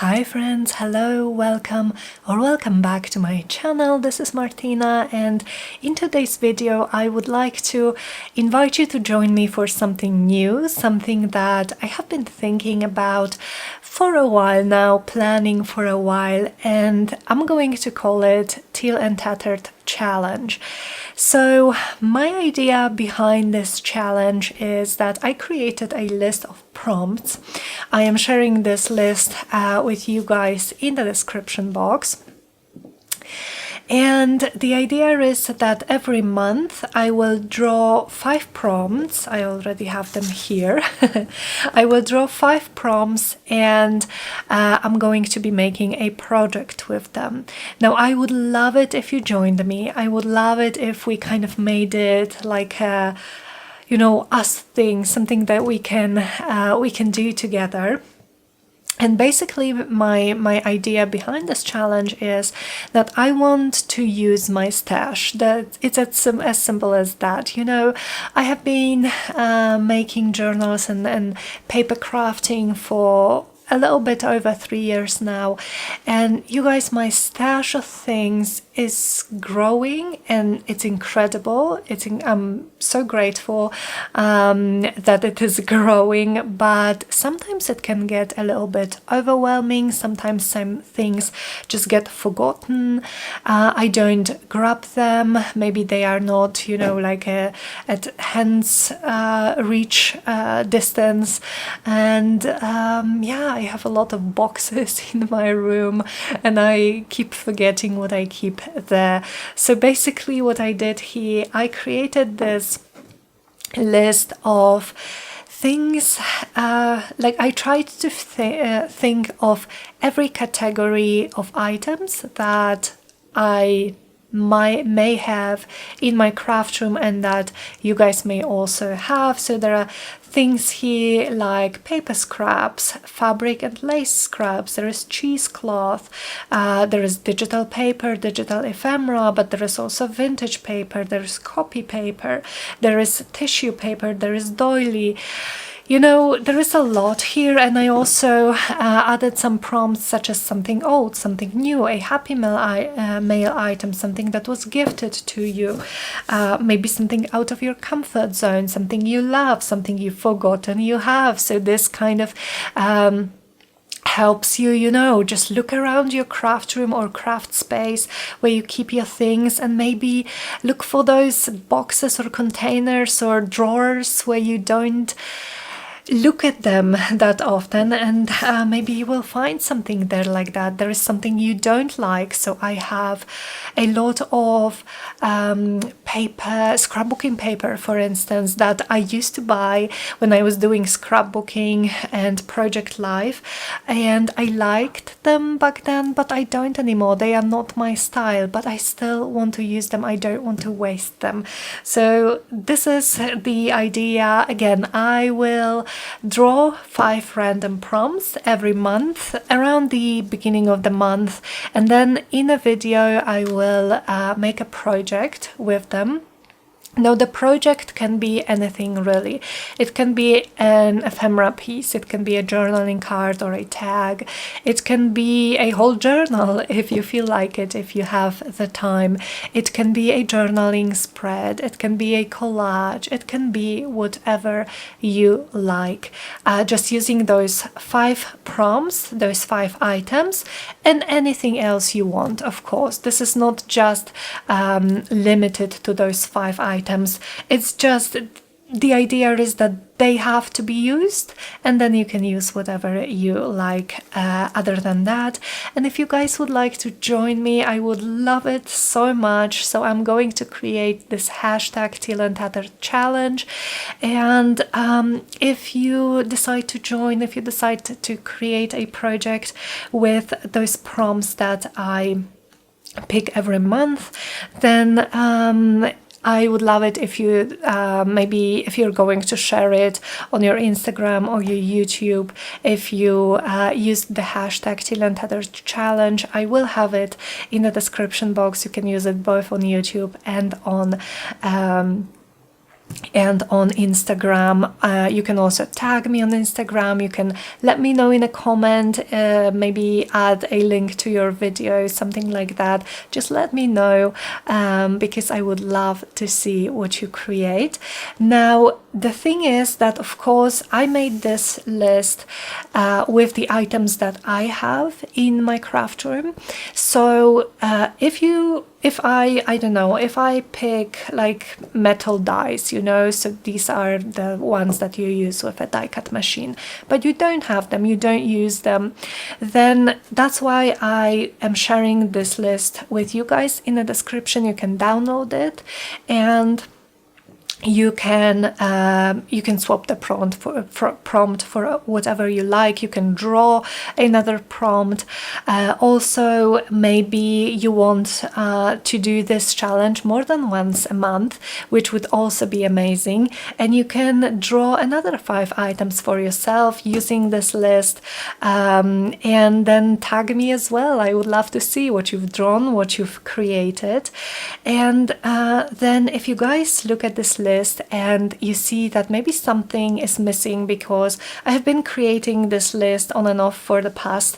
Hi friends, hello, welcome or welcome back to my channel. This is Martyna, and in today's video I would like to invite you to join me for something new, something that I have been thinking about for a while now, planning for a while, and I'm going to call it Teal and Tattered challenge. So my idea behind this challenge is that I created a list of prompts. I am sharing this list with you guys in the description box. And the idea is that every month I will draw 5 prompts. I already have them here. I will draw 5 prompts and I'm going to be making a project with them. Now I would love it if you joined me. I would love it if we kind of made it like a, you know, us thing, something that we can do together. And basically my idea behind this challenge is that I want to use my stash. That it's as simple as that. You know, I have been making journals and paper crafting for a little bit over 3 years now, and you guys, my stash of things is growing and it's incredible. I'm so grateful that it is growing, but sometimes it can get a little bit overwhelming. Sometimes some things just get forgotten. I don't grab them. Maybe they are not, you know, like at hand's reach distance, and yeah, I have a lot of boxes in my room and I keep forgetting what I keep there. So basically what I did here, I created this list of things, like I tried to think of every category of items that I may have in my craft room and that you guys may also have. So there are things here like paper scraps, fabric and lace scraps, there is cheesecloth, there is digital paper, digital ephemera, but there is also vintage paper, there is copy paper, there is tissue paper, there is doily. You know, there is a lot here, and I also added some prompts such as something old, something new, a happy mail item, something that was gifted to you, maybe something out of your comfort zone, something you love, something you've forgotten you have. So this kind of helps you, you know, just look around your craft room or craft space where you keep your things and maybe look for those boxes or containers or drawers where you don't look at them that often, and maybe you will find something there like that. There is something you don't like. So I have a lot of paper, scrapbooking paper, for instance, that I used to buy when I was doing scrapbooking and project life, and I liked them back then, but I don't anymore. They are not my style, but I still want to use them. I don't want to waste them. So this is the idea. Again, I will draw 5 random prompts every month around the beginning of the month, and then in a video I will make a project with them. Now the project can be anything really. It can be an ephemera piece, it can be a journaling card or a tag, it can be a whole journal if you feel like it, if you have the time. It can be a journaling spread, it can be a collage, it can be whatever you like. Just using those 5 prompts, those 5 items, and anything else you want, of course. This is not just limited to those 5 items. It's just the idea is that they have to be used, and then you can use whatever you like other than that. And if you guys would like to join me, I would love it so much. So I'm going to create this hashtag Teal and Tattered challenge, and if you decide to join, if you decide to create a project with those prompts that I pick every month, then I would love it if you maybe if you're going to share it on your Instagram or your YouTube, if you use the hashtag Teal and Tattered challenge. I will have it in the description box. You can use it both on YouTube and on and on Instagram. You can also tag me on Instagram. You can let me know in a comment, maybe add a link to your video, something like that. Just let me know, because I would love to see what you create. Now, the thing is that, of course, I made this list with the items that I have in my craft room. So if I don't know, if I pick like metal dies, you know, so these are the ones that you use with a die cut machine, but you don't have them, you don't use them, then that's why I am sharing this list with you guys in the description. You can download it, and you can swap the prompt for whatever you like. You can draw another prompt. Also, maybe you want to do this challenge more than once a month, which would also be amazing, and you can draw another 5 items for yourself using this list, and then tag me as well. I would love to see what you've drawn, what you've created. And then if you guys look at this list and you see that maybe something is missing, because I have been creating this list on and off for the past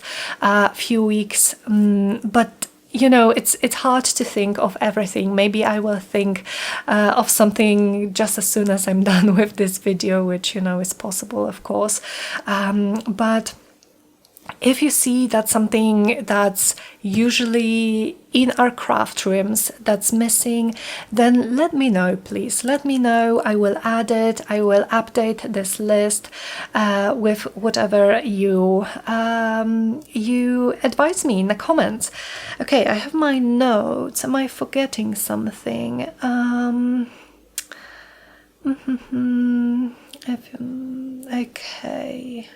few weeks, but you know, it's hard to think of everything. Maybe I will think of something just as soon as I'm done with this video, which, you know, is possible, of course, but if you see that something that's usually in our craft rooms that's missing, then let me know, please. Let me know. I will add it. I will update this list with whatever you advise me in the comments. Okay, I have my notes. Am I forgetting something? Okay.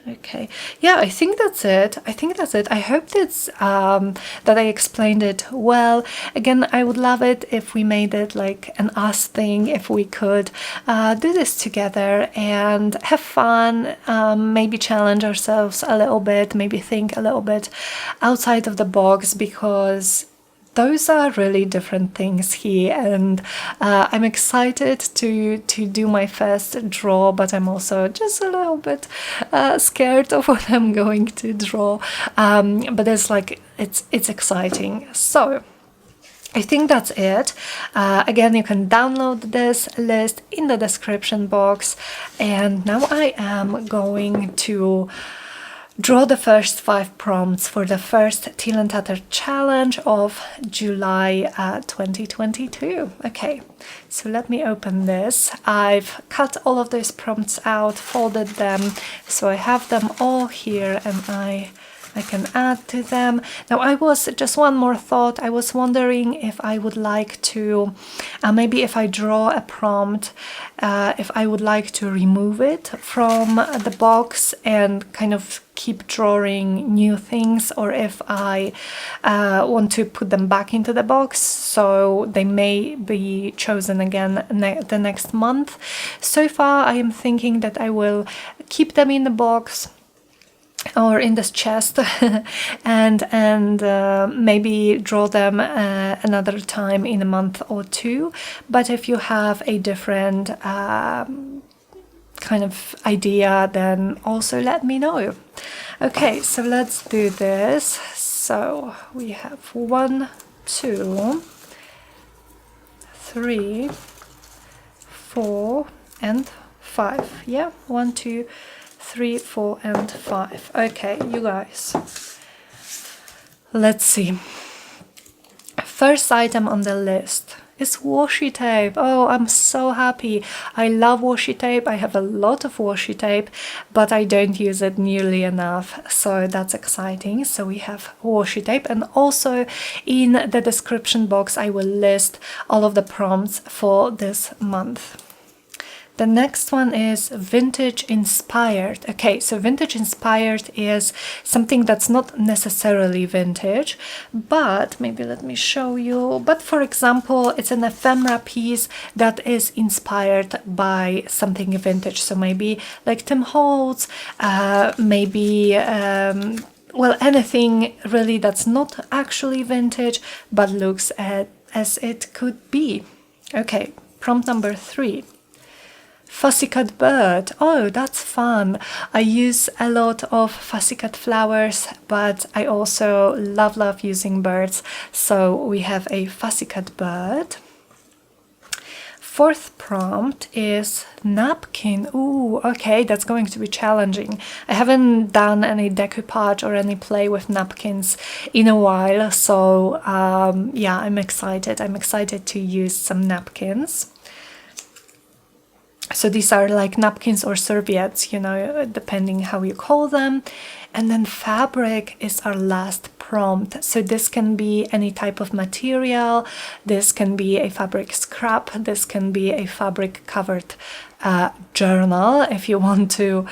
Yeah, I think that's it. I hope that's that I explained it well. Again, I would love it if we made it like an us thing, if we could do this together and have fun, maybe challenge ourselves a little bit, maybe think a little bit outside of the box, because those are really different things here, and I'm excited to do my first draw, but I'm also just a little bit scared of what I'm going to draw, but it's like it's exciting. So I think that's it. Again, you can download this list in the description box, and now I am going to draw the first 5 prompts for the first Teal and Tattered challenge of July 2022. Okay, so let me open this. I've cut all of those prompts out, folded them, so I have them all here, and I can add to them. Now, just one more thought. I was wondering if I would like to, maybe if I draw a prompt, if I would like to remove it from the box and kind of keep drawing new things, or if I want to put them back into the box, so they may be chosen again the next month. So far, I am thinking that I will keep them in the box or in this chest and maybe draw them another time in a month or two. But if you have a different kind of idea, then also let me know. Okay, so let's do this. So we have 1, 2, 3, 4 and 5. Yeah, 1, 2, 3, 4 and 5. Okay, you guys, let's see. First item on the list is washi tape. Oh, I'm so happy. I love washi tape. I have a lot of washi tape, but I don't use it nearly enough, so that's exciting. So we have washi tape, and also in the description box I will list all of the prompts for this month. The next one is vintage inspired. Okay, so vintage inspired is something that's not necessarily vintage, but maybe let me show you. But for example, it's an ephemera piece that is inspired by something vintage. So maybe like Tim Holtz, maybe well, anything really that's not actually vintage but looks as it could be. Okay, prompt number 3. Fussy cut bird. Oh, that's fun. I use a lot of fussy cut flowers, but I also love using birds. So we have a fussy cut bird. Fourth prompt is napkin. Ooh, okay, that's going to be challenging. I haven't done any decoupage or any play with napkins in a while, so yeah, I'm excited. I'm excited to use some napkins. So these are like napkins or serviettes, you know, depending how you call them. And then fabric is our last prompt. So this can be any type of material. This can be a fabric scrap. This can be a fabric covered journal if you want to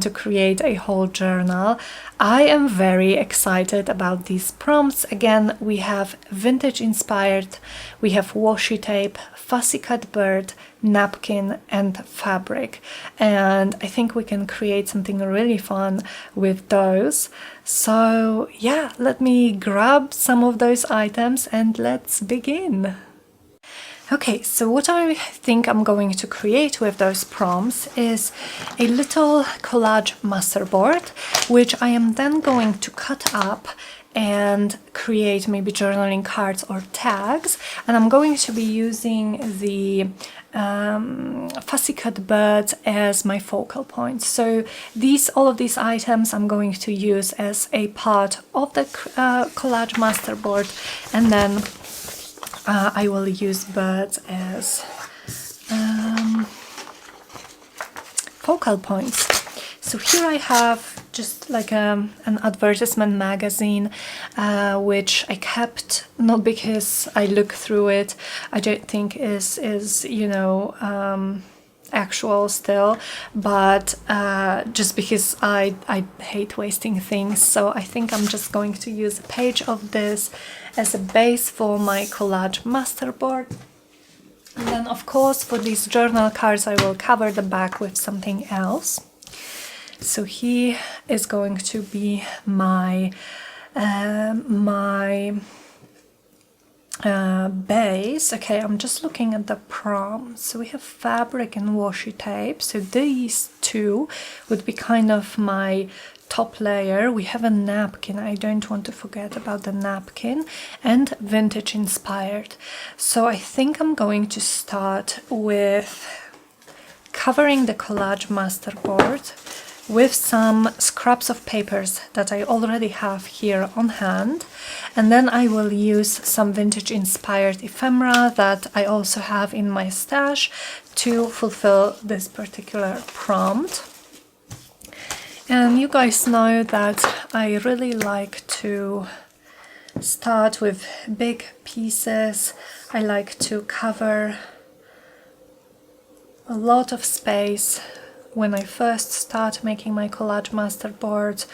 create a whole journal. I am very excited about these prompts. Again, we have vintage inspired, we have washi tape, fussy cut bird, napkin and fabric, and I think we can create something really fun with those. So yeah, let me grab some of those items and let's begin. Okay, so what I think I'm going to create with those prompts is a little collage masterboard, which I am then going to cut up and create maybe journaling cards or tags. And I'm going to be using the fussy cut birds as my focal point. So all of these items I'm going to use as a part of the collage masterboard, and then I will use birds as focal points. So here I have just like an advertisement magazine, which I kept not because I looked through it. I don't think is you know actual still, but just because I hate wasting things. So I think I'm just going to use a page of this as a base for my collage masterboard. And then of course for these journal cards I will cover the back with something else. So here is going to be my base. Okay, I'm just looking at the prompts. So we have fabric and washi tape. So these two would be kind of my top layer. We have a napkin. I don't want to forget about the napkin, and vintage inspired. So I think I'm going to start with covering the collage masterboard with some scraps of papers that I already have here on hand, and then I will use some vintage inspired ephemera that I also have in my stash to fulfill this particular prompt. And you guys know that I really like to start with big pieces. I like to cover a lot of space when I first start making my collage masterboard,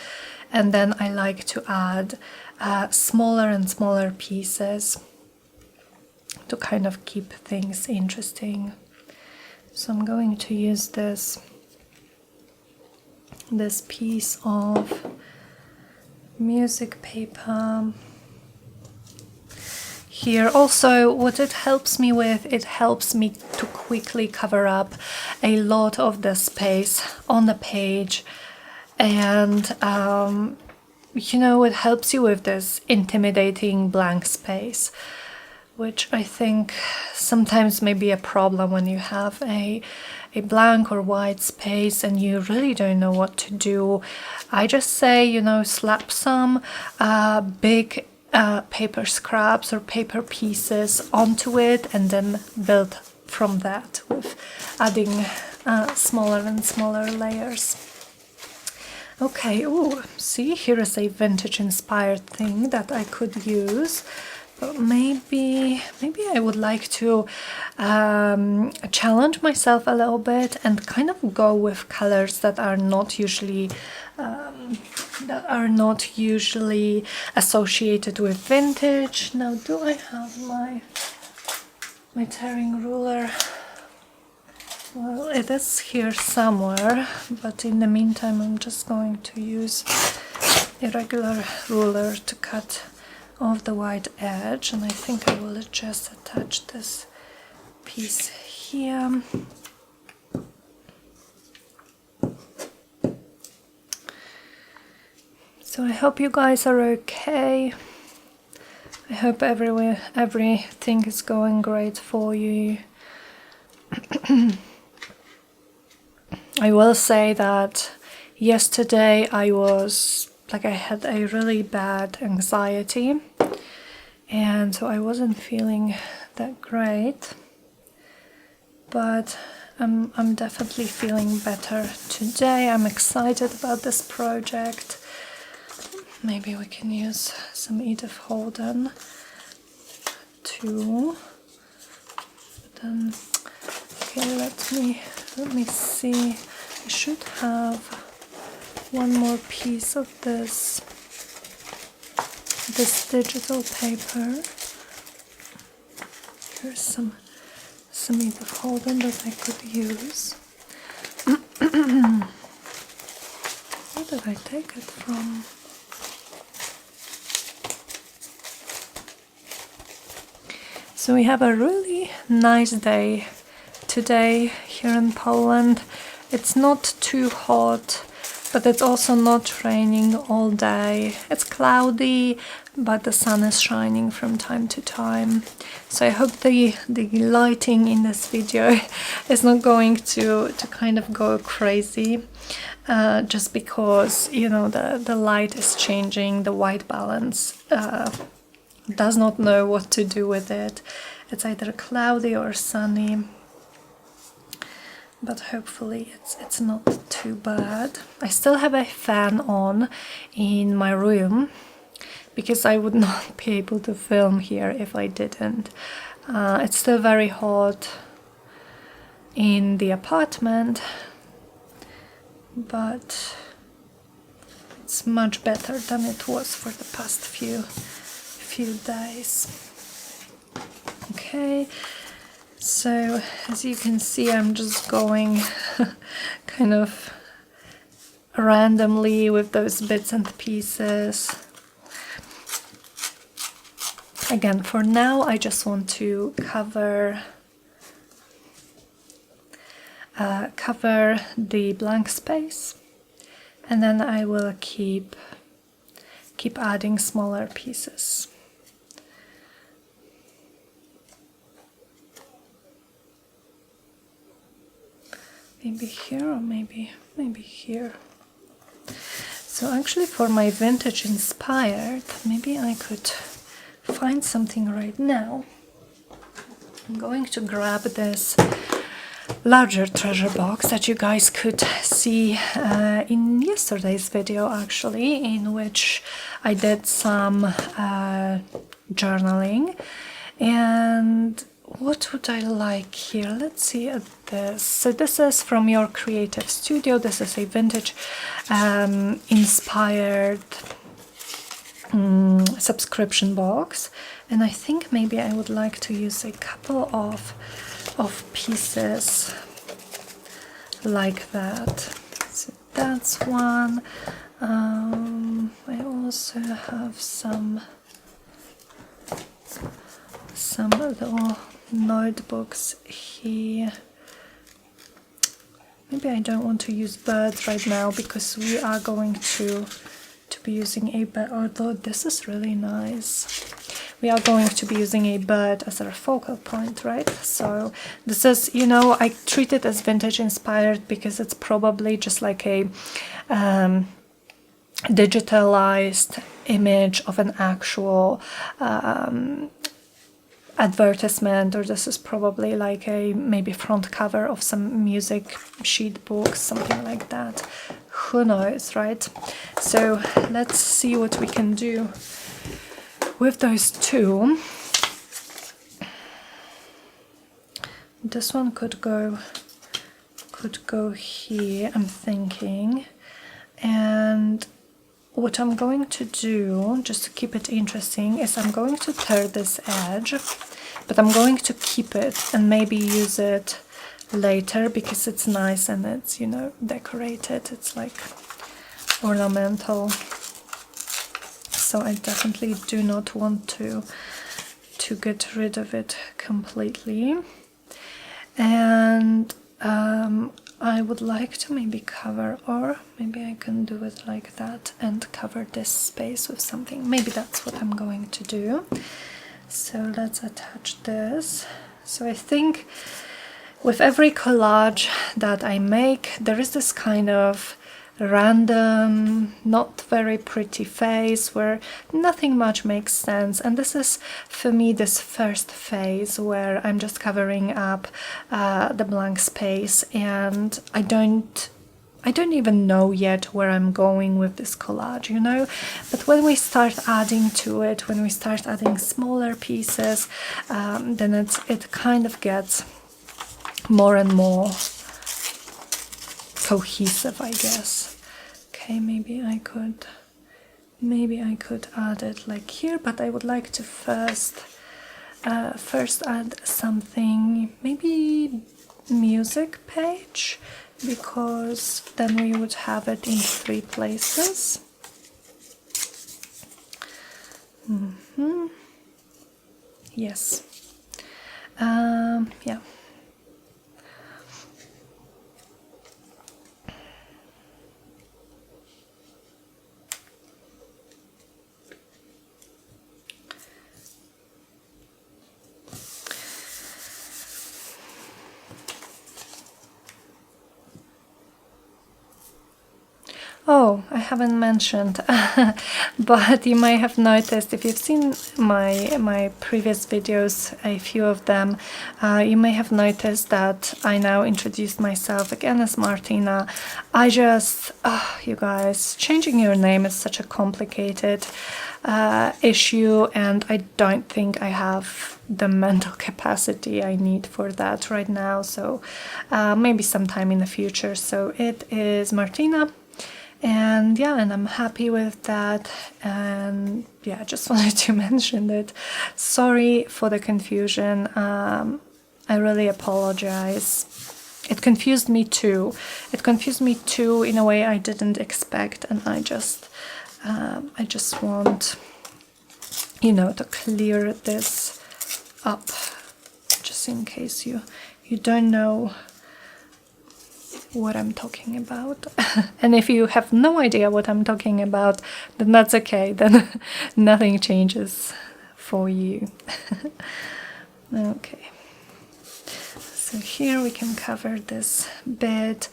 and then I like to add smaller and smaller pieces to kind of keep things interesting. So I'm going to use this piece of music paper. Here also, what it helps me with, it helps me to quickly cover up a lot of the space on the page, and you know, it helps you with this intimidating blank space, which I think sometimes may be a problem when you have a blank or white space and you really don't know what to do. I just say, you know, slap some big paper scraps or paper pieces onto it, and then build from that with adding smaller and smaller layers. Okay, oh, see, here is a vintage inspired thing that I could use, but maybe I would like to challenge myself a little bit and kind of go with colors that are not usually associated with vintage. Now, do I have my tearing ruler? Well, it is here somewhere, but in the meantime I'm just going to use a regular ruler to cut off the white edge, and I think I will just attach this piece here. So I hope you guys are okay. I hope everything is going great for you. I will say that yesterday I had a really bad anxiety, and so I wasn't feeling that great, but I'm definitely feeling better today. I'm excited about this project. Maybe we can use some Edith Holden too. Then, okay, let me see. I should have one more piece of this digital paper. Here's some Edith Holden that I could use. Where did I take it from? So we have a really nice day today here in Poland. It's not too hot, but it's also not raining all day. It's cloudy, but the sun is shining from time to time. So I hope the lighting in this video is not going to kind of go crazy, just because, you know, the light is changing, the white balance does not know what to do with it. It's either cloudy or sunny, but hopefully it's not too bad. I still have a fan on in my room because I would not be able to film here if I didn't. It's still very hot in the apartment, but it's much better than it was for the past few days. Okay, so as you can see, I'm just going kind of randomly with those bits and pieces. Again, for now I just want to cover the blank space, and then I will keep adding smaller pieces. Maybe here or maybe here. So actually, for my vintage inspired, maybe I could find something right now. I'm going to grab this larger treasure box that you guys could see in yesterday's video, actually, in which I did some journaling. And what would I like here? Let's see at this. So this is from Your Creative Studio. This is a vintage inspired subscription box, and I think maybe I would like to use a couple of pieces like that. So that's one. I also have some little notebooks here. Maybe I don't want to use birds right now because we are going to be using a bird, although this is really nice. We are going to be using a bird as our focal point, right? So this is, you know, I treat it as vintage inspired because it's probably just like a digitalized image of an actual advertisement, or this is probably like a maybe front cover of some music sheet books, something like that. Who knows, right? So let's see what we can do with those two. This one could go here, I'm thinking. And what I'm going to do, just to keep it interesting, is I'm going to tear this edge, but I'm going to keep it and maybe use it later because it's nice and it's, you know, decorated. It's like ornamental. So I definitely do not want to get rid of it completely. And I would like to maybe cover, or maybe I can do it like that and cover this space with something. Maybe that's what I'm going to do. So let's attach this. So I think with every collage that I make, there is this kind of random, not very pretty phase where nothing much makes sense, and this is for me this first phase where I'm just covering up the blank space, and I don't even know yet where I'm going with this collage, you know. But when we start adding to it, when we start adding smaller pieces, then it kind of gets more and more cohesive, I guess. Okay, maybe I could add it like here, but I would like to first add something, maybe music page, because then we would have it in 3 places. Yes. Yeah. Oh, I haven't mentioned, but you may have noticed, if you've seen my previous videos, a few of them, you may have noticed that I now introduced myself again as Martyna. I just, you guys, changing your name is such a complicated issue, and I don't think I have the mental capacity I need for that right now, so maybe sometime in the future. So it is Martyna. And yeah, and I'm happy with that, and yeah, I just wanted to mention that. Sorry for the confusion. I really apologize. It confused me too. It confused me too in a way I didn't expect, and I just want, you know, to clear this up, just in case you don't know what I'm talking about. And if you have no idea what I'm talking about, then that's okay, then nothing changes for you. Okay, so here we can cover this bit.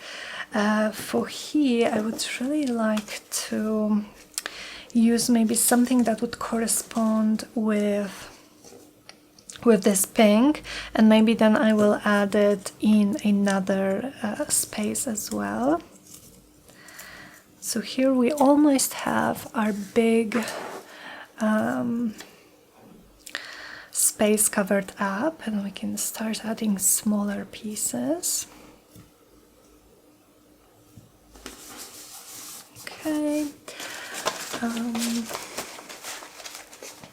For here I would really like to use maybe something that would correspond with this pink, and maybe then I will add it in another space as well. So here we almost have our big space covered up, and we can start adding smaller pieces. Okay.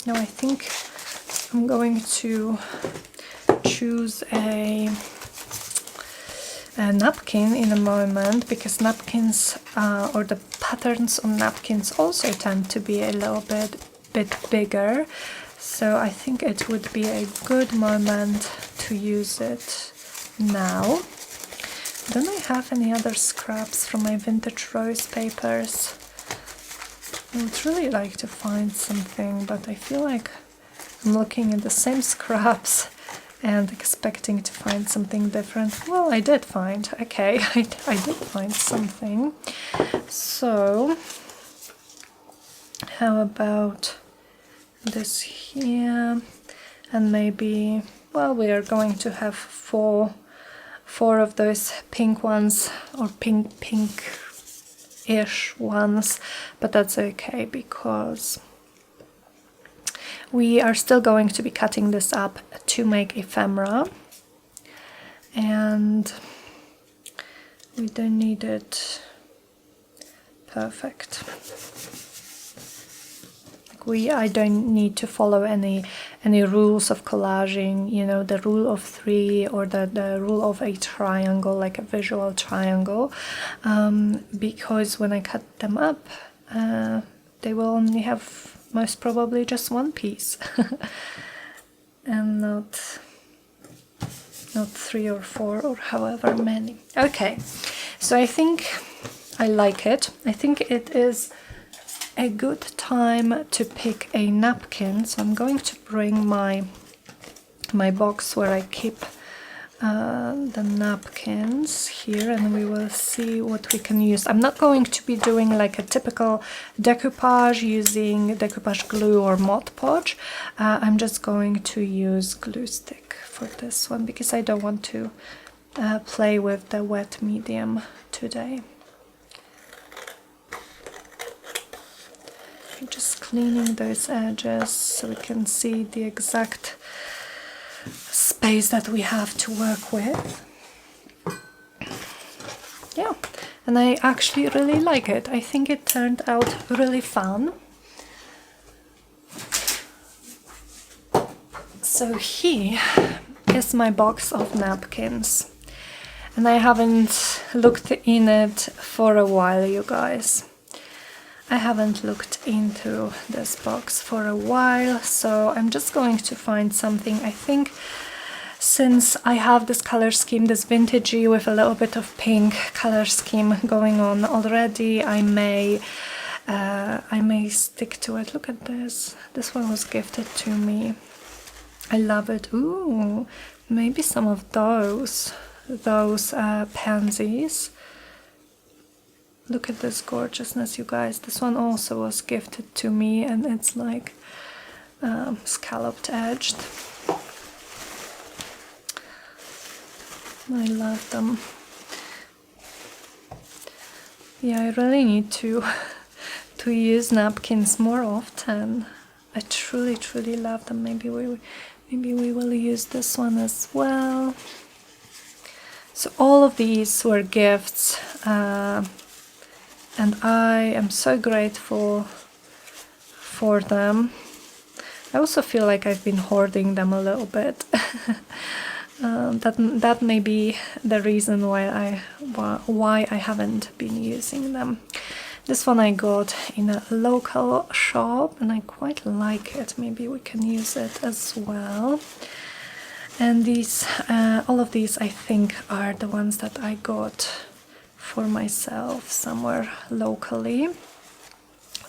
Now I think I'm going to choose a napkin in a moment, because napkins or the patterns on napkins also tend to be a little bit bigger, so I think it would be a good moment to use it now. Don't I have any other scraps from my vintage rose papers? I would really like to find something, but I feel like I'm looking at the same scraps and expecting to find something different. Well, I did find, okay, I did find something. So, how about this here? And maybe, well, we are going to have four of those pink ones, or pink-ish ones, but that's okay, because we are still going to be cutting this up to make ephemera, and we don't need it perfect. I don't need to follow any rules of collaging, you know, the rule of 3 or the rule of a triangle, like a visual triangle, because when I cut them up, they will only have most probably just one piece and not not 3 or 4 or however many. Okay, so I think I like it. I think it is a good time to pick a napkin. So I'm going to bring my box where I keep the napkins here, and we will see what we can use. I'm not going to be doing like a typical decoupage using decoupage glue or Mod Podge. I'm just going to use glue stick for this one because I don't want to play with the wet medium today. I'm just cleaning those edges so we can see the exact space that we have to work with. Yeah, and I actually really like it. I think it turned out really fun. So here is my box of napkins, and I haven't looked in it for a while, you guys. I haven't looked into this box for a while, so I'm just going to find something. I think since I have this color scheme, this vintagey with a little bit of pink color scheme going on already, I may stick to it. Look at this. This one was gifted to me. I love it. Ooh, maybe some of those pansies. Look at this gorgeousness, you guys. This one also was gifted to me, and it's like scalloped edged. I love them. Yeah, I really need to use napkins more often. I truly love them. Maybe we will use this one as well. So all of these were gifts. And I am so grateful for them. I also feel like I've been hoarding them a little bit. That may be the reason why I haven't been using them. This one I got in a local shop and I quite like it. Maybe we can use it as well. And these, all of these I think are the ones that I got for myself somewhere locally.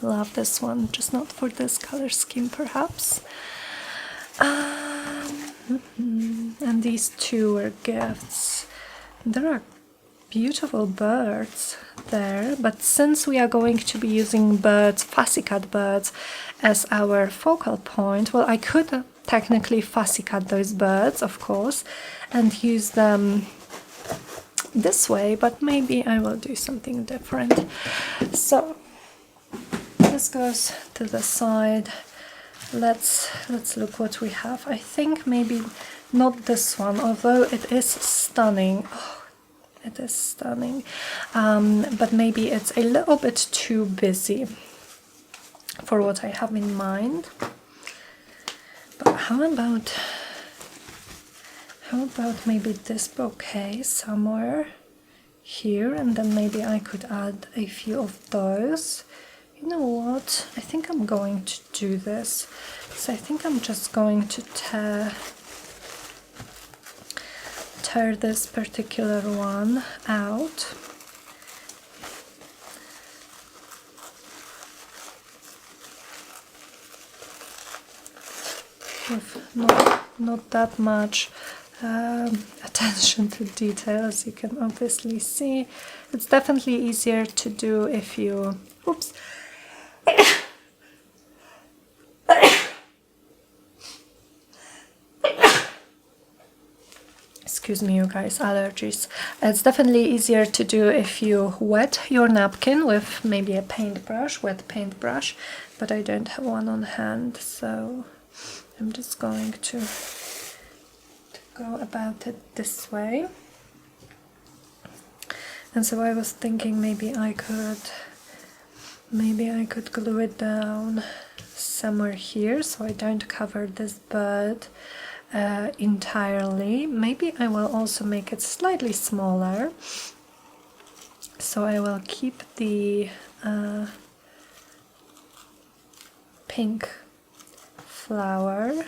Love this one, just not for this color scheme perhaps. And these two were gifts. There are beautiful birds there, but since we are going to be using birds, fussy cut birds, as our focal point, well, I could technically fussy cut those birds, of course, and use them this way, but maybe I will do something different. So this goes to the side. Let's look what we have. I think maybe not this one, although it is stunning. Oh, it is stunning, but maybe it's a little bit too busy for what I have in mind. But how about maybe this bouquet somewhere here, and then maybe I could add a few of those. You know what? I think I'm going to do this. So I think I'm just going to tear this particular one out. With not that much attention to detail, as you can obviously see. It's definitely easier to do if you, oops, excuse me, you guys, allergies. It's definitely easier to do if you wet your napkin with maybe a paintbrush, wet paintbrush, but I don't have one on hand, so I'm just going to go about it this way. And so I was thinking maybe I could glue it down somewhere here so I don't cover this bird entirely. Maybe I will also make it slightly smaller, so I will keep the pink flower,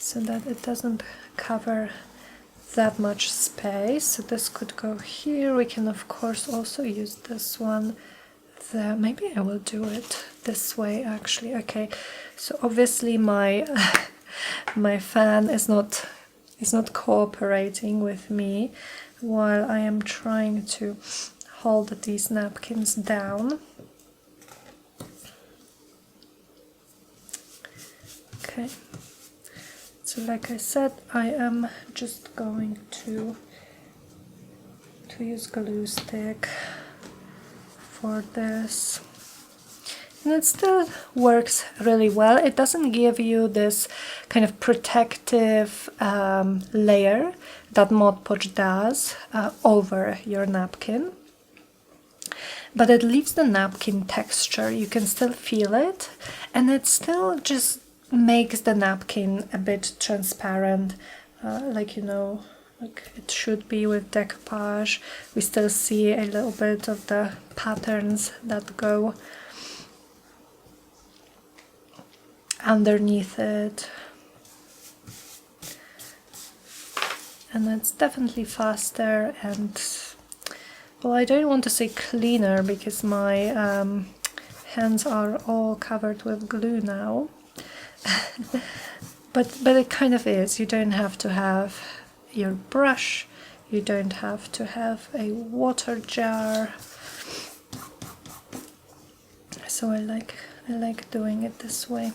so that it doesn't cover that much space. So this could go here. We can of course also use this one there. Maybe I will do it this way actually. Okay, so obviously my my fan is not cooperating with me while I am trying to hold these napkins down. Okay, so like I said, I am just going to use glue stick for this, and it still works really well. It doesn't give you this kind of protective layer that Mod Podge does over your napkin, but it leaves the napkin texture. You can still feel it, and it still just makes the napkin a bit transparent, like, you know, like it should be with decoupage. We still see a little bit of the patterns that go underneath it, and it's definitely faster and, well, I don't want to say cleaner because my hands are all covered with glue now. but it kind of is. You don't have to have your brush, you don't have to have a water jar, so I like doing it this way.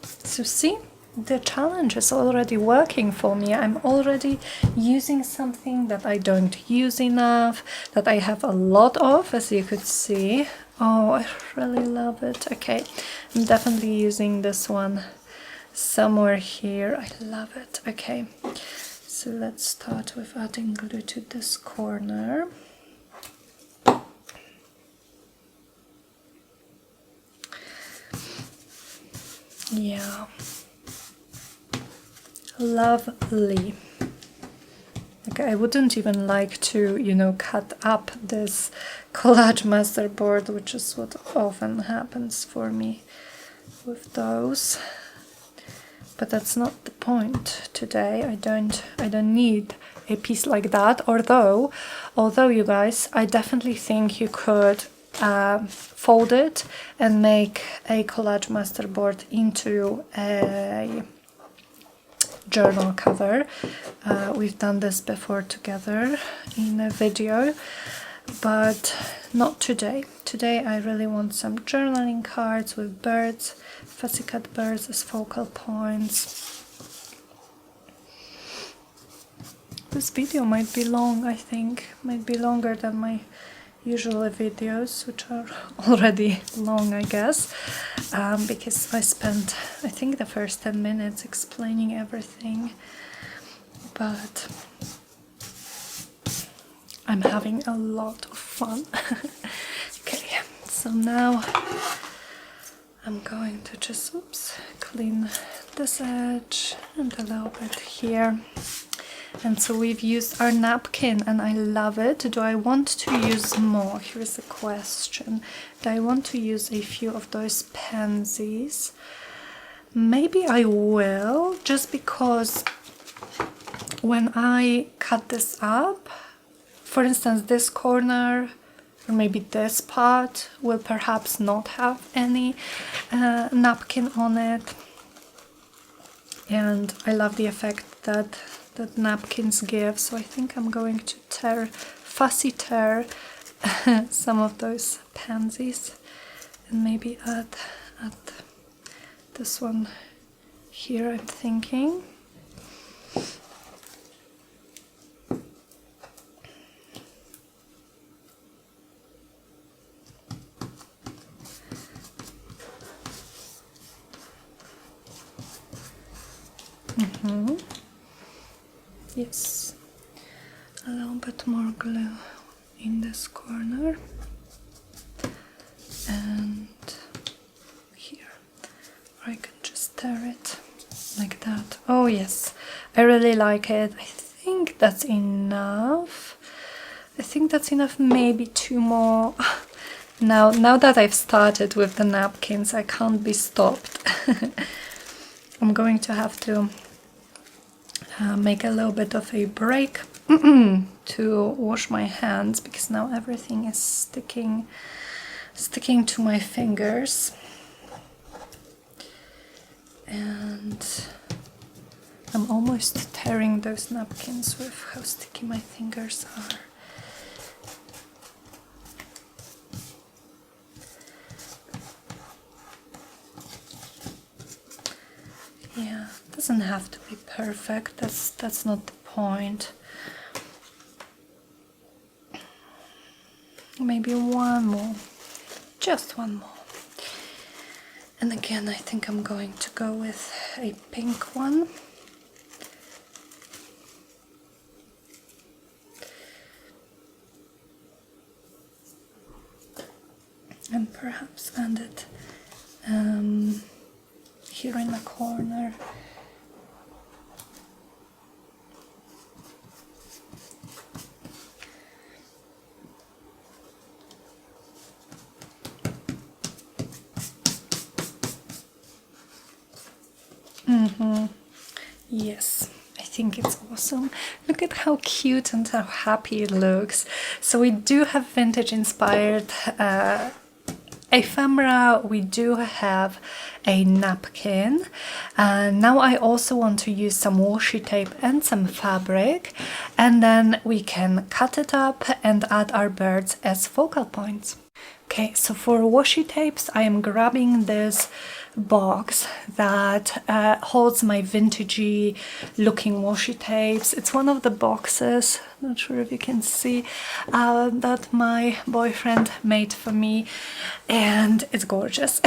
So see, the challenge is already working for me. I'm already using something that I don't use enough, that I have a lot of, as you could see. Oh, I really love it. Okay, I'm definitely using this one somewhere here. I love it. Okay, so let's start with adding glue to this corner. Yeah, lovely. Okay, I wouldn't even like to, you know, cut up this collage masterboard, which is what often happens for me with those. But that's not the point today. I don't need a piece like that. Although you guys, I definitely think you could fold it and make a collage masterboard into a journal cover. We've done this before together in a video, but not today. Today I really want some journaling cards with birds, fussy cut birds as focal points. This video might be long, I think. Might be longer than my usual videos, which are already long, I guess, because I spent, I think, the first 10 minutes explaining everything, but I'm having a lot of fun. Okay, so now I'm going to just, clean this edge and a little bit here. And so we've used our napkin and I love it. Do I want to use more? Here's the question. Do I want to use a few of those pansies? Maybe I will, just because when I cut this up, for instance, this corner or maybe this part will perhaps not have any napkin on it. And I love the effect that napkins give, so I think I'm going to fussy tear some of those pansies and maybe add this one here, I'm thinking. Yes, a little bit more glue in this corner and here, or I can just tear it like that. Oh yes, I really like it. I think that's enough. Maybe two more. Now that I've started with the napkins, I can't be stopped. I'm going to have to make a little bit of a break to wash my hands, because now everything is sticking to my fingers, and I'm almost tearing those napkins with how sticky my fingers are. Yeah, it doesn't have to be perfect, that's not the point. Maybe one more, just one more. And again, I think I'm going to go with a pink one. And perhaps end it here in the corner. Yes, I think it's awesome. Look at how cute and how happy it looks. So we do have vintage inspired ephemera, we do have a napkin. Now I also want to use some washi tape and some fabric, and then we can cut it up and add our birds as focal points. Okay, so for washi tapes, I am grabbing this box that holds my vintagey looking washi tapes. It's one of the boxes, not sure if you can see, that my boyfriend made for me, and it's gorgeous.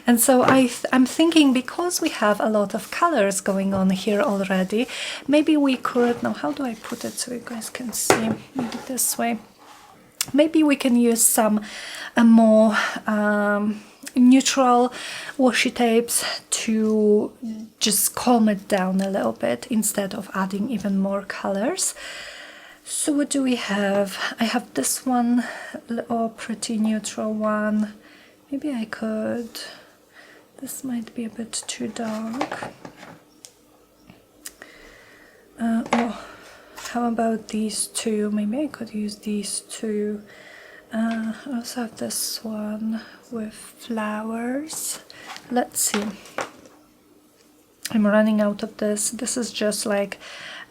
And so I'm thinking, because we have a lot of colors going on here already, maybe we could, now how do I put it so you guys can see, maybe this way. Maybe we can use some more neutral washi tapes to just calm it down a little bit instead of adding even more colors. So what do we have? I have this one, little pretty neutral one. Maybe I could, this might be a bit too dark. Oh, how about these two? Maybe I could use these two. I also have this one with flowers. Let's see. I'm running out of this. This is just like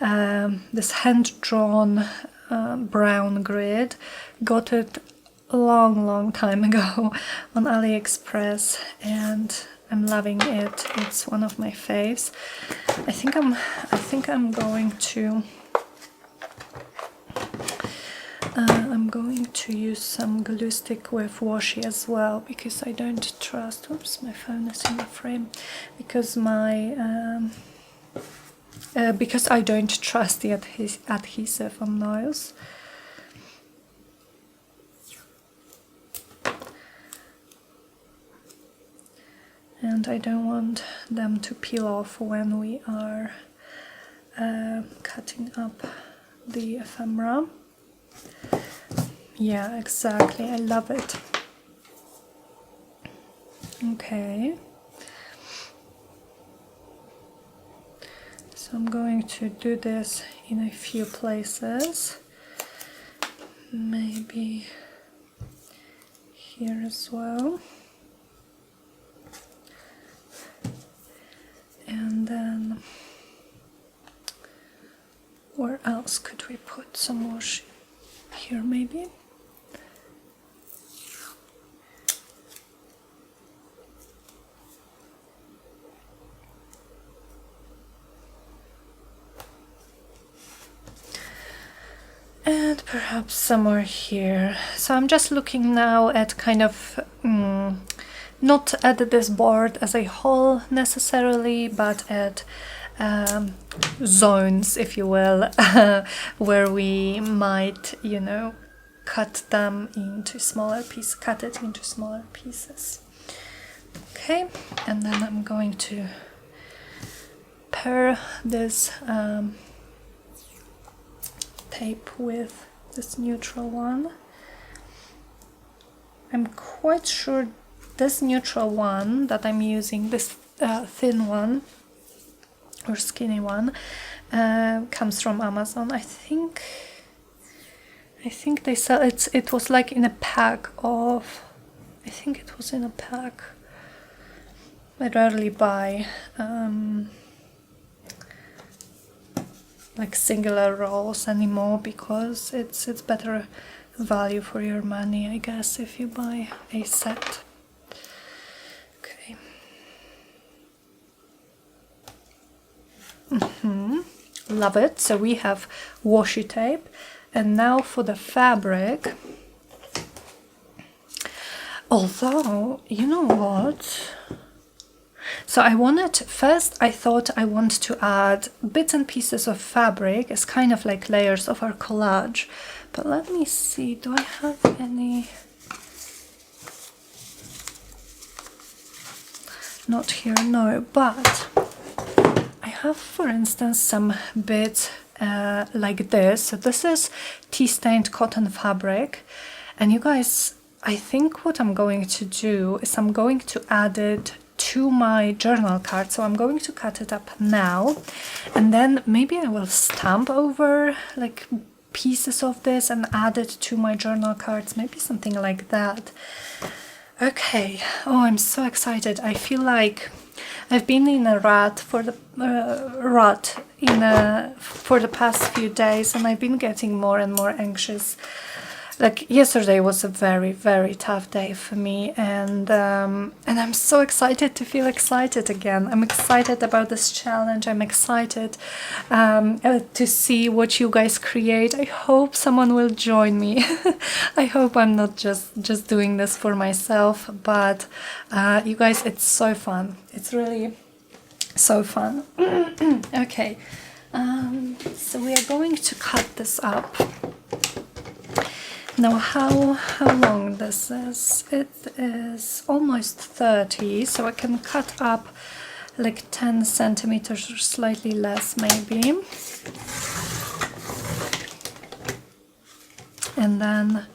this hand-drawn brown grid. Got it a long time ago on AliExpress, and I'm loving it. It's one of my faves. I think I'm going to I'm going to use some glue stick with washi as well, because I don't trust, oops, my phone is in the frame, because because I don't trust the adhesive on nails. And I don't want them to peel off when we are cutting up the ephemera. Yeah, exactly. I love it. Okay. So I'm going to do this in a few places. Maybe here as well. And then where else could we put some washi? Here maybe. And perhaps somewhere here. So I'm just looking now at kind of not at this board as a whole necessarily, but at zones, if you will, where we might, you know, cut them into smaller pieces, cut it into smaller pieces. Okay, and then I'm going to pair this tape with this neutral one. I'm quite sure this neutral one that I'm using, this thin one, or skinny one. Comes from Amazon. I think they sell it. It was like in a pack of. I think it was in a pack. I rarely buy like singular rolls anymore because it's better value for your money, I guess, if you buy a set. Okay. Love it. So we have washi tape, and now for the fabric. Although, you know what? So I thought I want to add bits and pieces of fabric as kind of like layers of our collage. But let me see, do I have any? Not here, no, but I have, for instance, some bits like this. So this is tea-stained cotton fabric, and you guys, I think what I'm going to do is I'm going to add it to my journal card. So I'm going to cut it up now, and then maybe I will stamp over like pieces of this and add it to my journal cards, maybe something like that. Okay. Oh, I'm so excited. I feel like I've been in a rut for the past few days, and I've been getting more and more anxious. Like yesterday was a very, very tough day for me, and I'm so excited to feel excited again. I'm excited about this challenge. I'm excited to see what you guys create. I hope someone will join me. I hope I'm not just doing this for myself, but you guys, it's so fun. It's really so fun. Okay, so we are going to cut this up. Now, how long this is? It is almost 30, so I can cut up like 10 centimeters or slightly less maybe. And then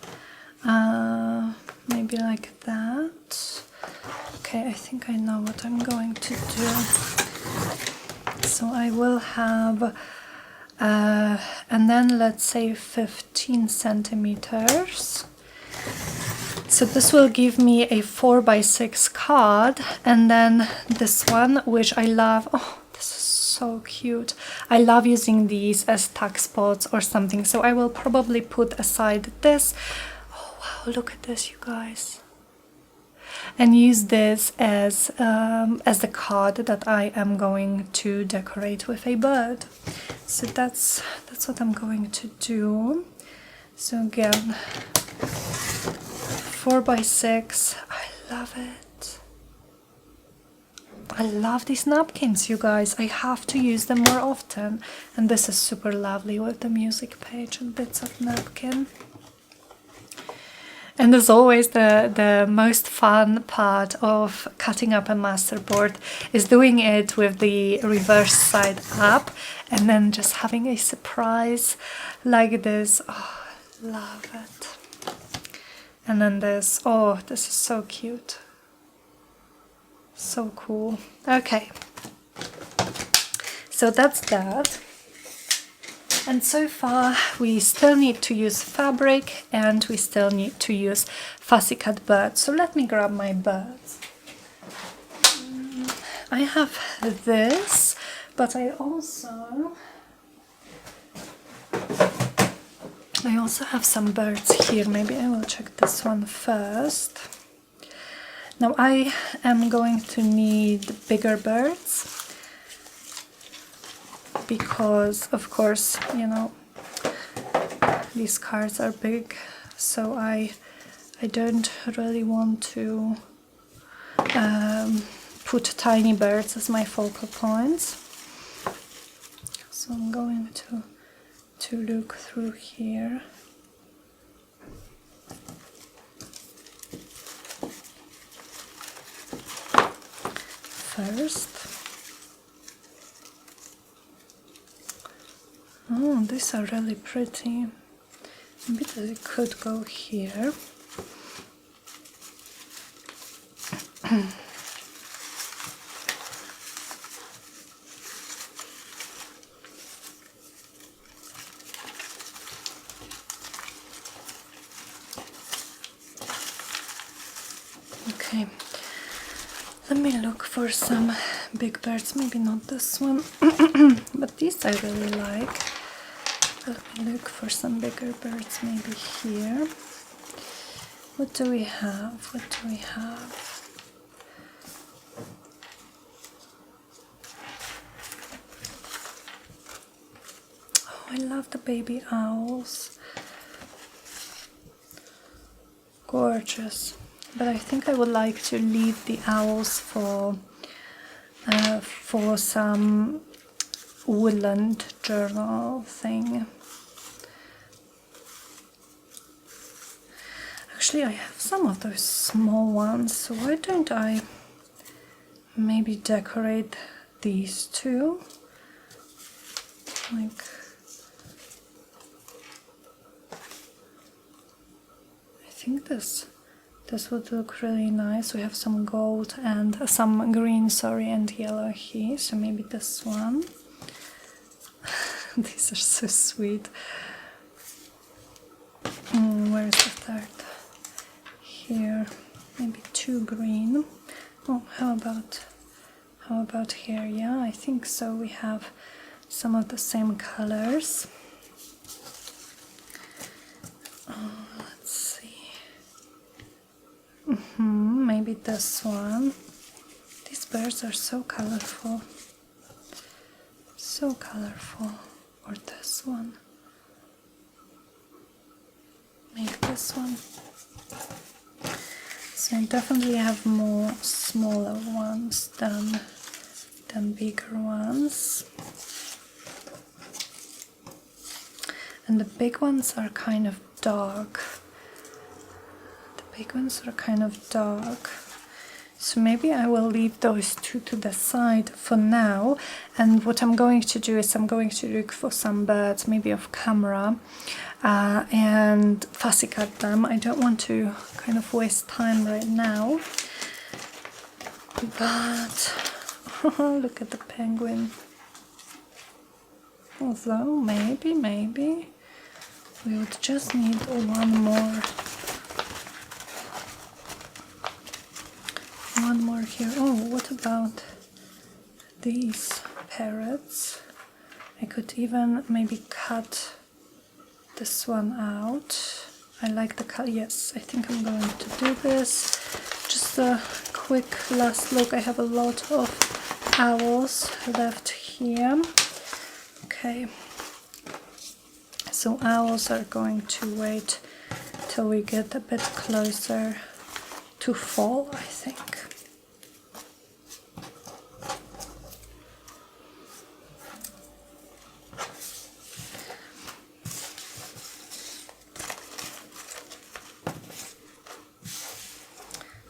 maybe like that. Okay, I think I know what I'm going to do. So I will have and then let's say 15 centimeters. So this will give me a 4x6 card, and then this one, which I love. Oh, this is so cute. I love using these as tuck spots or something, so I will probably put aside this. Oh wow, look at this, you guys. And use this as the card that I am going to decorate with a bird. So that's what I'm going to do. So again, 4x6. I love it. I love these napkins, you guys. I have to use them more often. And this is super lovely with the music page and bits of napkin. And as always, the most fun part of cutting up a masterboard is doing it with the reverse side up and then just having a surprise like this. Oh, I love it. And then this, oh, this is so cute. So cool. Okay, so that's that. And so far we still need to use fabric and we still need to use fussy cut birds. So let me grab my birds. I have this, but I also have some birds here. Maybe I will check this one first. Now I am going to need bigger birds, because of course, you know, these cards are big, so I don't really want to put tiny birds as my focal points. So I'm going to look through here. First. Oh, these are really pretty. Maybe they could go here. Okay, let me look for some big birds, maybe not this one, but these I really like. Let me look for some bigger birds, maybe here. What do we have? What do we have? Oh, I love the baby owls. Gorgeous. But I think I would like to leave the owls for some woodland journal thing. Actually, I have some of those small ones, so why don't I maybe decorate these two? Like, I think this would look really nice. We have some gold and some green, sorry, and yellow here, so maybe this one. These are so sweet. Where's the third? Here, maybe 2 green. Oh, how about here? Yeah, I think so. We have some of the same colors. Let's see. Maybe this one. These birds are so colorful. So colorful. Or this one. Maybe this one. So I definitely have more smaller ones than bigger ones. And the big ones are kind of dark. So maybe I will leave those two to the side for now. And what I'm going to do is I'm going to look for some birds, maybe off camera, and fussy cut them. I don't want to kind of waste time right now. But look at the penguin. Although maybe we would just need one more here. Oh, what about these parrots? I could even maybe cut this one out. I like the cut. Yes, I think I'm going to do this. Just a quick last look. I have a lot of owls left here. Okay, so owls are going to wait till we get a bit closer to fall, I think.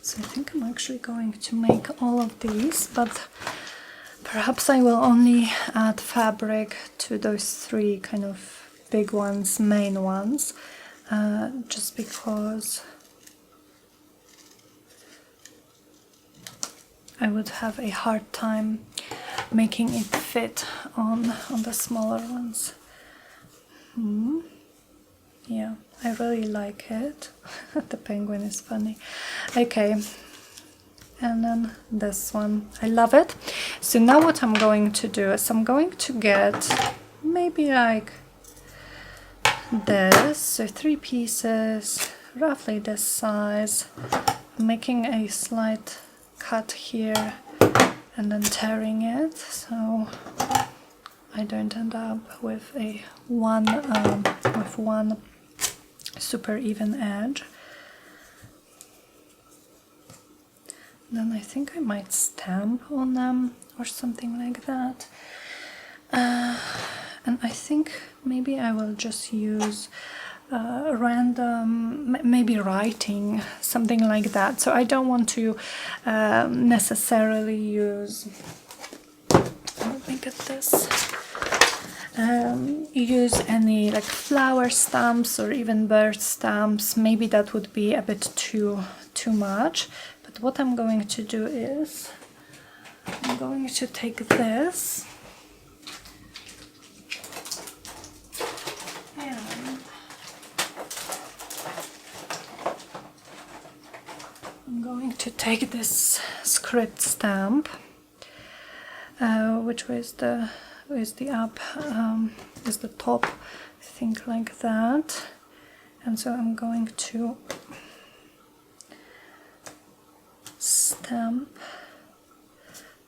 So I think I'm actually going to make all of these, but perhaps I will only add fabric to those 3 kind of big ones, main ones, just because I would have a hard time making it fit on the smaller ones. Yeah, I really like it. The penguin is funny. Okay, and then this one. I love it. So now what I'm going to do is I'm going to get maybe like this. So 3 pieces, roughly this size. I'm making a slight cut here and then tearing it, so I don't end up with one super even edge. Then I think I might stamp on them or something like that. And I think maybe I will just use random, maybe writing, something like that. So I don't want to necessarily use, let me get this, use any like flower stamps or even bird stamps. Maybe that would be a bit too much. But what I'm going to do is I'm going to take this and I'm going to take this script stamp, which was the up, is the top, I think, like that, and so I'm going to stamp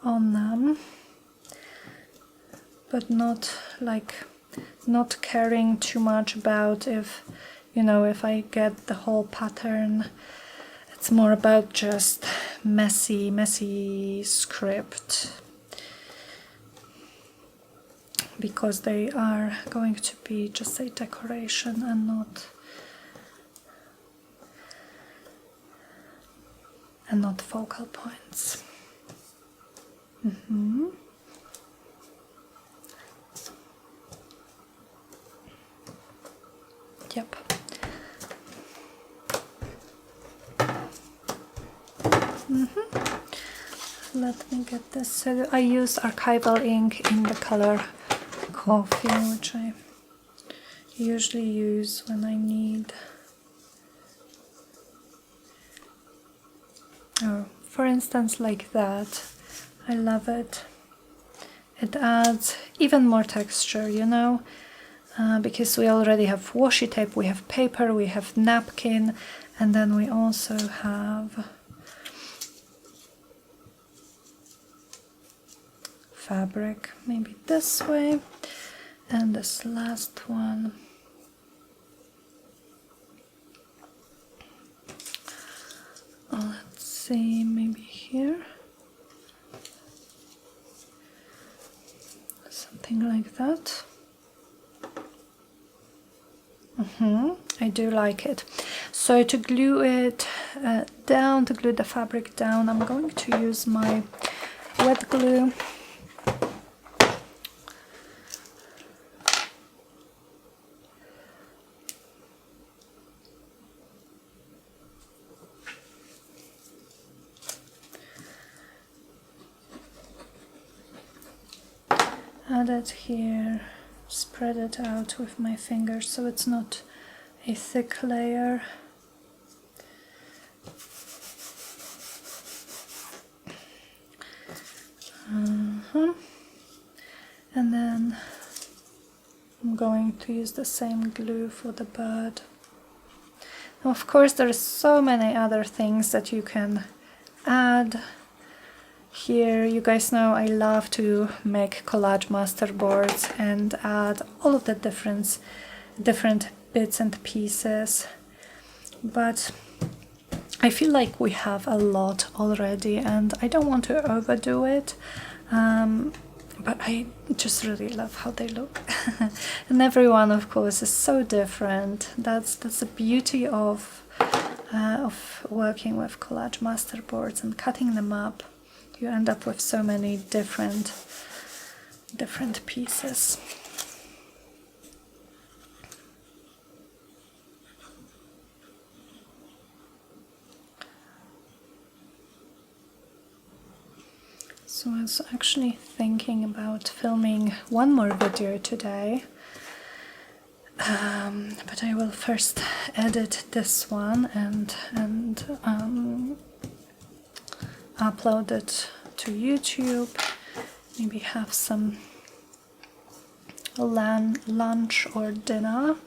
on them, but not caring too much about if, you know, if I get the whole pattern. It's more about just messy script, because they are going to be just a decoration and not focal points. Yep. Let me get this. So I use archival ink in the color Coffee, which I usually use when I need, for instance, like that. I love it. It adds even more texture, you know, because we already have washi tape, we have paper, we have napkin, and then we also have fabric, maybe this way, and this last one. Let's see, maybe here. Something like that. I do like it. So to glue it down, to glue the fabric down, I'm going to use my wet glue. Add it here, spread it out with my fingers so it's not a thick layer. And then I'm going to use the same glue for the bird. Now, of course, there are so many other things that you can add. Here, you guys know I love to make collage masterboards and add all of the different bits and pieces, but I feel like we have a lot already and I don't want to overdo it, but I just really love how they look. And everyone, of course, is so different. That's the beauty of working with collage masterboards and cutting them up. You end up with so many different pieces. So I was actually thinking about filming one more video today, but I will first edit this one and upload it to YouTube, maybe have some lunch or dinner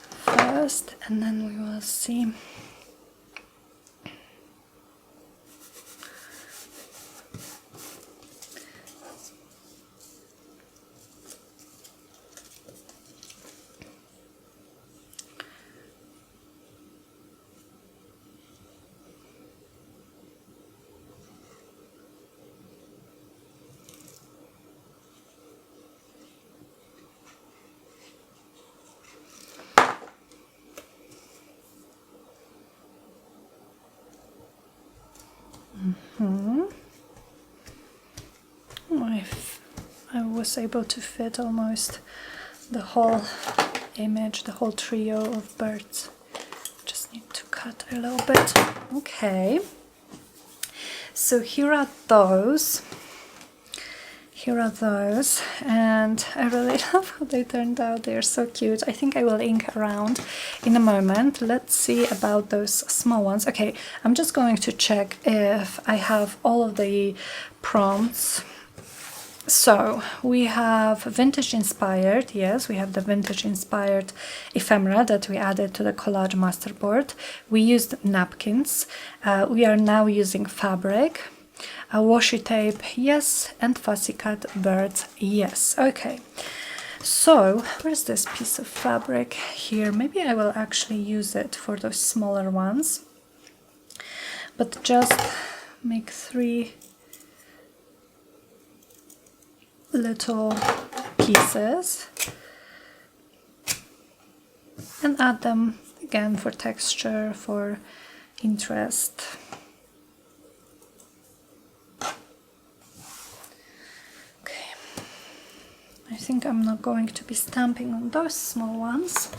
first, and then we will see. I was able to fit almost the whole image, the whole trio of birds. Just need to cut a little bit. Okay, so here are those. here are those, and I really love how they turned out. They're so cute. I think I will ink around in a moment. Let's see about those small ones. Okay, I'm just going to check if I have all of the prompts. So we have vintage inspired. Yes, we have the vintage inspired ephemera that we added to the collage masterboard. We used napkins. We are now using fabric. A washi tape, yes, and fussy cut birds, yes. Okay, so where's this piece of fabric here? Maybe I will actually use it for those smaller ones, but just make 3 little pieces and add them again for texture, for interest. Okay, I think I'm not going to be stamping on those small ones.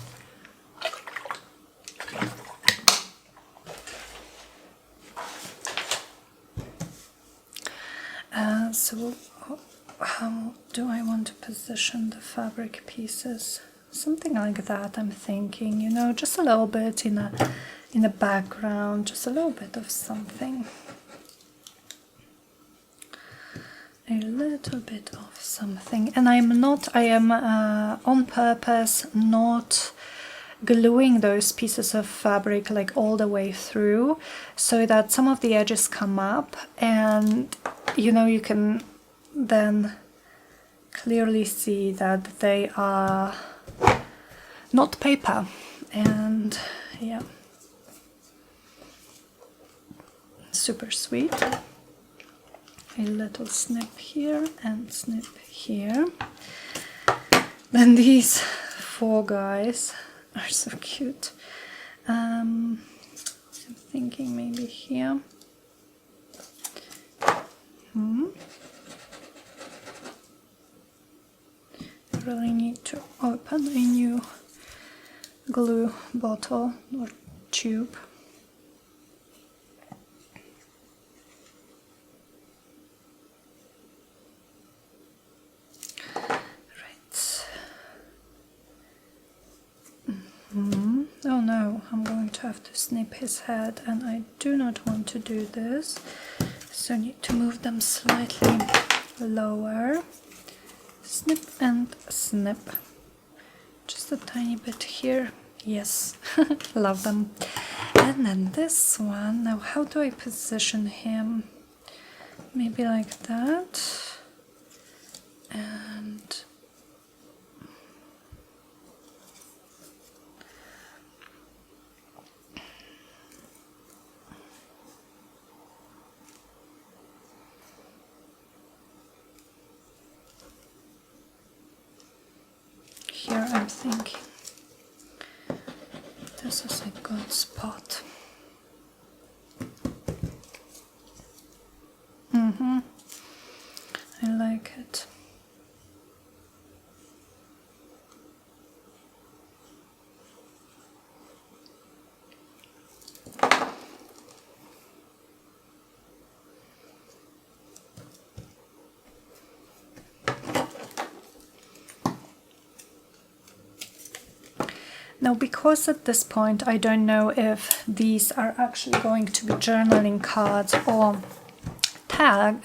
So how do I want to position the fabric pieces? Something like that, I'm thinking, you know, just a little bit in a background, just a little bit of something. A little bit of something. And I am on purpose not gluing those pieces of fabric like all the way through, so that some of the edges come up, and you know, you can then clearly see that they are not paper. And yeah, super sweet. A little snip here and snip here. Then these 4 guys are so cute. I'm thinking maybe here. I really need to open a new glue bottle or tube. Oh no, I'm going to have to snip his head, and I do not want to do this, so I need to move them slightly lower. Snip and snip. Just a tiny bit here. Yes, love them. And then this one, now how do I position him? Maybe like that. And here I'm thinking this is a good spot. I like it. Now, because at this point I don't know if these are actually going to be journaling cards or tag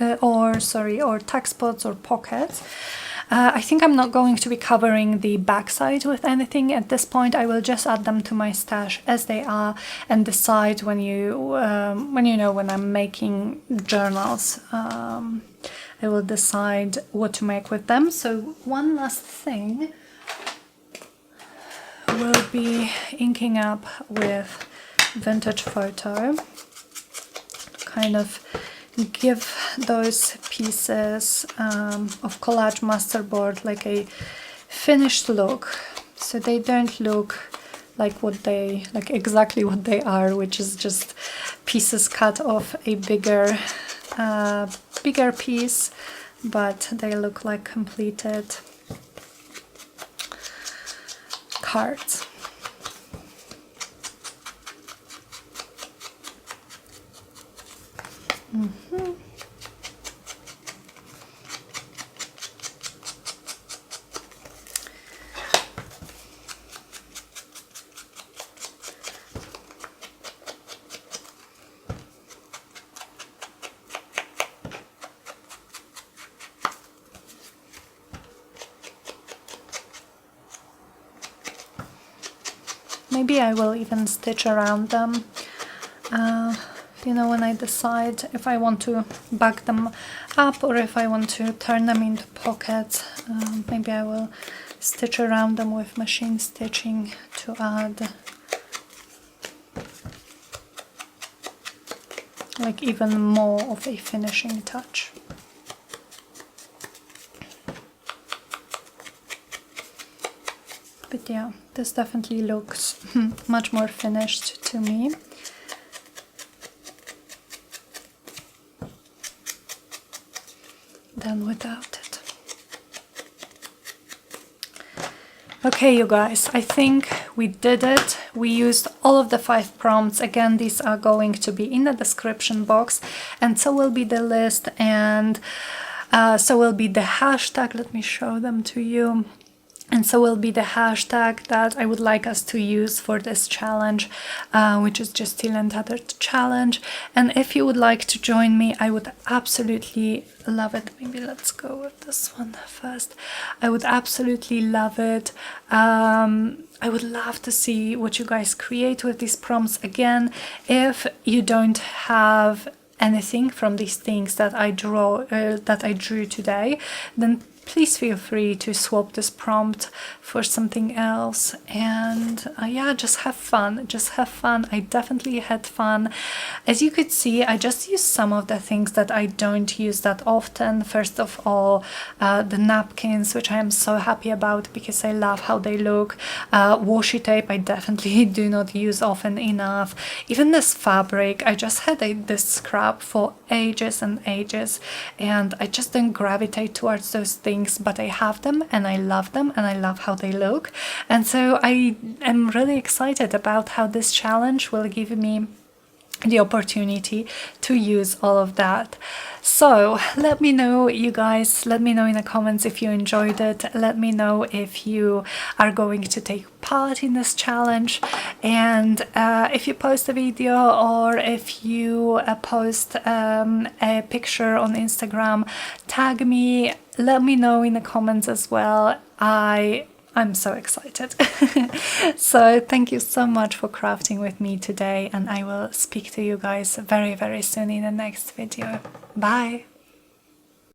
spots or pockets, I think I'm not going to be covering the backside with anything at this point. I will just add them to my stash as they are and decide when I'm making journals. I will decide what to make with them. So one last thing, will be inking up with vintage photo, kind of give those pieces of collage masterboard like a finished look, so they don't look like exactly what they are, which is just pieces cut off a bigger piece, but they look like completed cards. maybe I will even stitch around them. You know, when I decide if I want to back them up or if I want to turn them into pockets, maybe I will stitch around them with machine stitching to add like even more of a finishing touch. But yeah, this definitely looks much more finished to me. Than without it. Okay, you guys, I think we did it. We used all of the 5 prompts. Again, these are going to be in the description box, and so will be the list, and so will be the hashtag. Let me show them to you. And so will be the hashtag that I would like us to use for this challenge, which is just Teal and Tattered challenge. And if you would like to join me, I would absolutely love it. Maybe let's go with this one first. I would absolutely love it. I would love to see what you guys create with these prompts. Again, if you don't have anything from these things that I drew today, then please feel free to swap this prompt for something else, and yeah, just have fun. I definitely had fun. As you could see, I just used some of the things that I don't use that often. First of all, the napkins, which I am so happy about because I love how they look. Washi tape I definitely do not use often enough. Even this fabric, I just had this scrap for ages and ages, and I just don't gravitate towards those things, but I have them and I love them and I love how they look. And so I am really excited about how this challenge will give me the opportunity to use all of that. So let me know, you guys, let me know in the comments if you enjoyed it. Let me know if you are going to take part in this challenge, and if you post a video or if you post a picture on Instagram, tag me, let me know in the comments as well. I'm so excited. So thank you so much for crafting with me today, and I will speak to you guys very, very soon in the next video. Bye!